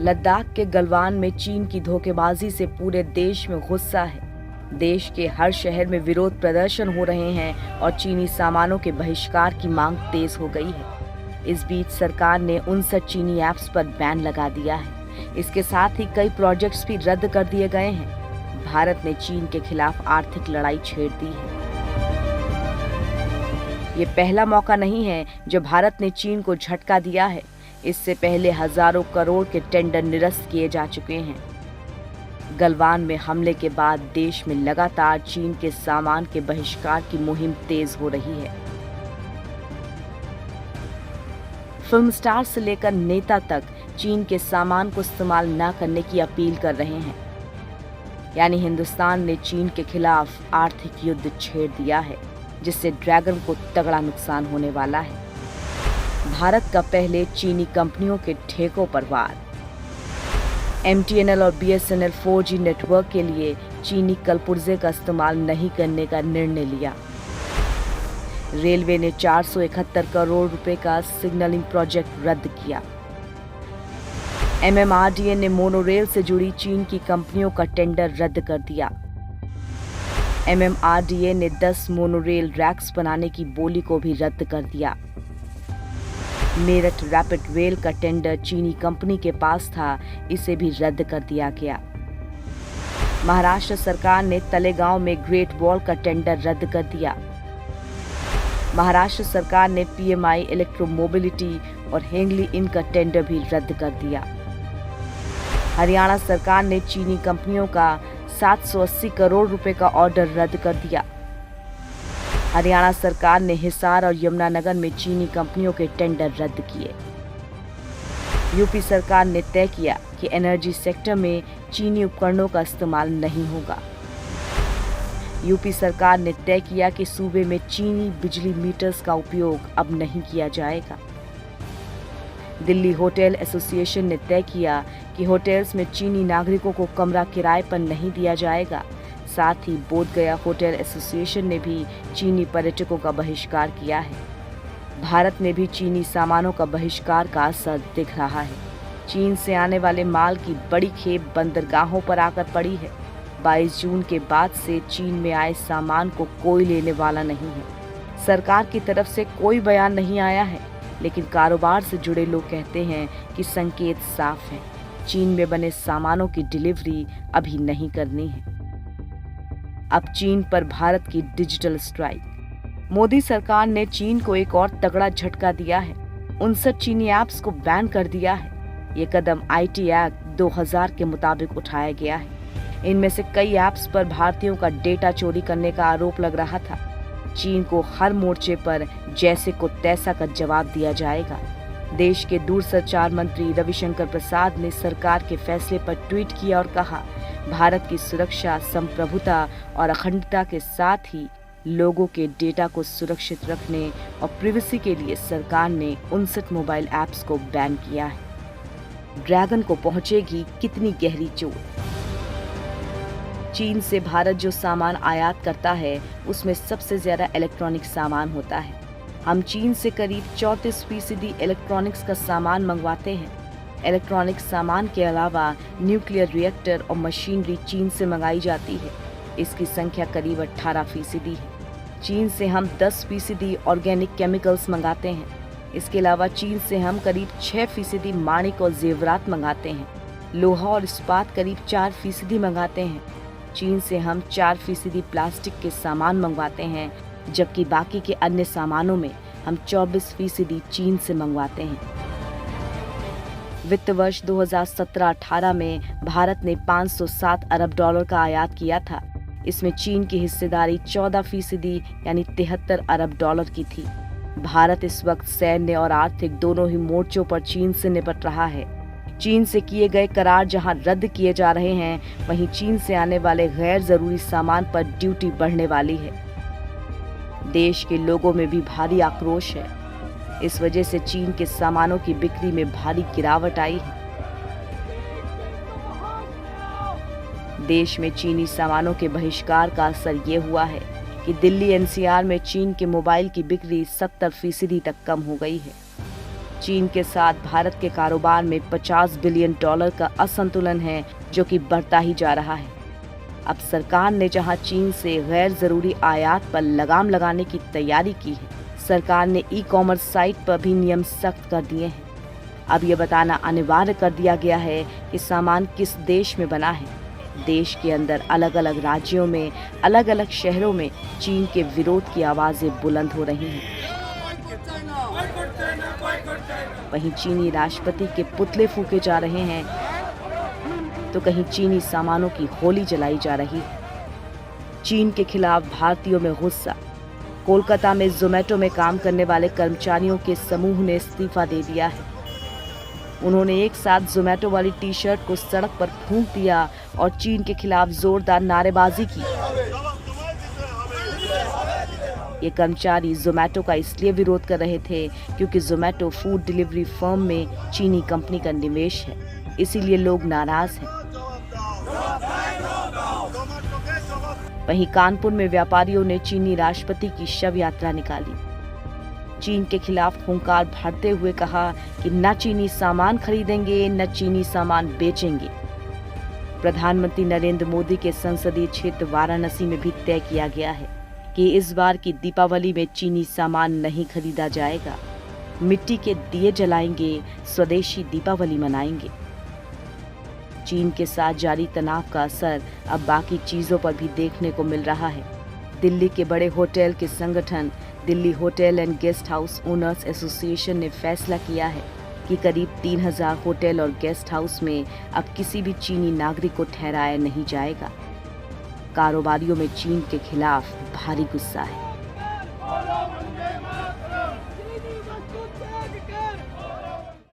लद्दाख के गलवान में चीन की धोखेबाजी से पूरे देश में गुस्सा है। देश के हर शहर में विरोध प्रदर्शन हो रहे हैं और चीनी सामानों के बहिष्कार की मांग तेज हो गई है। इस बीच सरकार ने 59 चीनी ऐप्स पर बैन लगा दिया है। इसके साथ ही कई प्रोजेक्ट्स भी रद्द कर दिए गए हैं। भारत ने चीन के खिलाफ आर्थिक लड़ाई छेड़ दी है। ये पहला मौका नहीं है जो भारत ने चीन को झटका दिया है। इससे पहले हजारों करोड़ के टेंडर निरस्त किए जा चुके हैं। गलवान में हमले के बाद देश में लगातार चीन के सामान के बहिष्कार की मुहिम तेज हो रही है। फिल्म स्टार से लेकर नेता तक चीन के सामान को इस्तेमाल न करने की अपील कर रहे हैं। यानी हिंदुस्तान ने चीन के खिलाफ आर्थिक युद्ध छेड़ दिया है, जिससे ड्रैगन को तगड़ा नुकसान होने वाला है। भारत का पहले चीनी कंपनियों के ठेकों पर वार। MTNL और BSNL 4G नेटवर्क के लिए चीनी कलपुर्जे का इस्तेमाल नहीं करने का निर्णय लिया। रेलवे ने 471 करोड़ रुपए का सिग्नलिंग प्रोजेक्ट रद्द किया। MMRDA ने मोनोरेल से जुड़ी चीन की कंपनियों का टेंडर रद्द कर दिया। MMRDA ने 10 मोनोरेल रैक्स बनाने की बोली को भी रद्द कर दिया। मेरठ रैपिड रेल का टेंडर चीनी कंपनी के पास था, इसे भी रद्द कर दिया गया। महाराष्ट्र सरकार ने तलेगांव में ग्रेट वॉल का टेंडर रद्द कर दिया। महाराष्ट्र सरकार ने PMI इलेक्ट्रोमोबिलिटी और हेंगली इन का टेंडर भी रद्द कर दिया। हरियाणा सरकार ने चीनी कंपनियों का 780 करोड़ रुपए का ऑर्डर रद्द कर दिया। हरियाणा सरकार ने हिसार और यमुनानगर में चीनी कंपनियों के टेंडर रद्द किए। यूपी सरकार ने तय किया कि एनर्जी सेक्टर में चीनी उपकरणों का इस्तेमाल नहीं होगा। यूपी सरकार ने तय किया कि सूबे में चीनी बिजली मीटर्स का उपयोग अब नहीं किया जाएगा। दिल्ली होटल एसोसिएशन ने तय किया कि होटल्स में चीनी नागरिकों को कमरा किराए पर नहीं दिया जाएगा। साथ ही बोध गया होटल एसोसिएशन ने भी चीनी पर्यटकों का बहिष्कार किया है। भारत में भी चीनी सामानों का बहिष्कार का असर दिख रहा है। चीन से आने वाले माल की बड़ी खेप बंदरगाहों पर आकर पड़ी है। 22 जून के बाद से चीन में आए सामान को कोई लेने वाला नहीं है। सरकार की तरफ से कोई बयान नहीं आया है, लेकिन कारोबार से जुड़े लोग कहते हैं कि संकेत साफ है, चीन में बने सामानों की डिलीवरी अभी नहीं करनी है। अब चीन पर भारत की डिजिटल स्ट्राइक। मोदी सरकार ने चीन को एक और तगड़ा झटका दिया है। 59 चीनी ऐप्स को बैन कर दिया है। ये कदम IT एक्ट 2000 के मुताबिक उठाया गया है। इनमें से कई ऐप्स पर भारतीयों का डेटा चोरी करने का आरोप लग रहा था। चीन को हर मोर्चे पर जैसे को तैसा का जवाब दिया जाएगा। देश के दूरसंचार मंत्री रविशंकर प्रसाद ने सरकार के फैसले पर ट्वीट किया और कहा, भारत की सुरक्षा, संप्रभुता और अखंडता के साथ ही लोगों के डेटा को सुरक्षित रखने और प्रिवेसी के लिए सरकार ने 59 मोबाइल ऐप्स को बैन किया है। ड्रैगन को पहुंचेगी कितनी गहरी चोट। चीन से भारत जो सामान आयात करता है, उसमें सबसे ज्यादा इलेक्ट्रॉनिक सामान होता है। हम चीन से करीब 34% इलेक्ट्रॉनिक्स का सामान मंगवाते हैं। इलेक्ट्रॉनिक सामान के अलावा न्यूक्लियर रिएक्टर और मशीनरी चीन से मंगाई जाती है। इसकी संख्या करीब 18% है। चीन से हम 10% ऑर्गेनिक केमिकल्स मंगाते हैं। इसके अलावा चीन से हम करीब 6% माणिक और जेवरात मंगाते हैं। लोहा और इस्पात करीब 4% मंगाते हैं। चीन से हम 4% प्लास्टिक के सामान मंगवाते हैं, जबकि बाकी के अन्य सामानों में हम 24% चीन से मंगवाते हैं। वित्त वर्ष 2017-18 में भारत ने 507 अरब डॉलर का आयात किया था। इसमें चीन की हिस्सेदारी 14% यानी 73 अरब डॉलर की थी। भारत इस वक्त सैन्य और आर्थिक दोनों ही मोर्चों पर चीन से निपट रहा है। चीन से किए गए करार जहां रद्द किए जा रहे हैं, वहीं चीन से आने वाले गैर जरूरी सामान पर ड्यूटी बढ़ने वाली है। देश के लोगों में भी भारी आक्रोश है। इस वजह से चीन के सामानों की बिक्री में भारी गिरावट आई है। देश में चीनी सामानों के बहिष्कार का असर ये हुआ है कि दिल्ली NCR में चीन के मोबाइल की बिक्री 70% तक कम हो गई है। चीन के साथ भारत के कारोबार में $50 बिलियन का असंतुलन है, जो कि बढ़ता ही जा रहा है। अब सरकार ने जहां चीन से गैर जरूरी आयात पर लगाम लगाने की तैयारी की है, सरकार ने ई-कॉमर्स साइट पर भी नियम सख्त कर दिए हैं। अब ये बताना अनिवार्य कर दिया गया है कि सामान किस देश में बना है। देश के अंदर अलग अलग राज्यों में, अलग अलग शहरों में चीन के विरोध की आवाजें बुलंद हो रही हैं। वहीं चीनी राष्ट्रपति के पुतले फूके जा रहे हैं, तो कहीं चीनी सामानों की होली जलाई जा रही है। चीन के खिलाफ भारतीयों में गुस्सा। कोलकाता में ज़ोमैटो में काम करने वाले कर्मचारियों के समूह ने इस्तीफा दे दिया है। उन्होंने एक साथ ज़ोमैटो वाली टी-शर्ट को सड़क पर फूंक दिया और चीन के खिलाफ जोरदार नारेबाजी की। ये कर्मचारी ज़ोमैटो का इसलिए विरोध कर रहे थे क्योंकि ज़ोमैटो फूड डिलीवरी फर्म में चीनी कंपनी का निवेश है, इसीलिए लोग नाराज हैं। वहीं कानपुर में व्यापारियों ने चीनी राष्ट्रपति की शव यात्रा निकाली। चीन के खिलाफ हुंकार भरते हुए कहा कि न चीनी सामान खरीदेंगे, न चीनी सामान बेचेंगे। प्रधानमंत्री नरेंद्र मोदी के संसदीय क्षेत्र वाराणसी में भी तय किया गया है कि इस बार की दीपावली में चीनी सामान नहीं खरीदा जाएगा। मिट्टी के दिए जलाएंगे, स्वदेशी दीपावली मनाएंगे। चीन के साथ जारी तनाव का असर अब बाकी चीजों पर भी देखने को मिल रहा है। दिल्ली के बड़े होटल के संगठन Delhi hotel and guest house owners association ने फैसला किया है कि करीब 3000 होटल और गेस्ट हाउस में अब किसी भी चीनी नागरिक को ठहराया नहीं जाएगा। कारोबारियों में चीन के खिलाफ भारी गुस्सा है।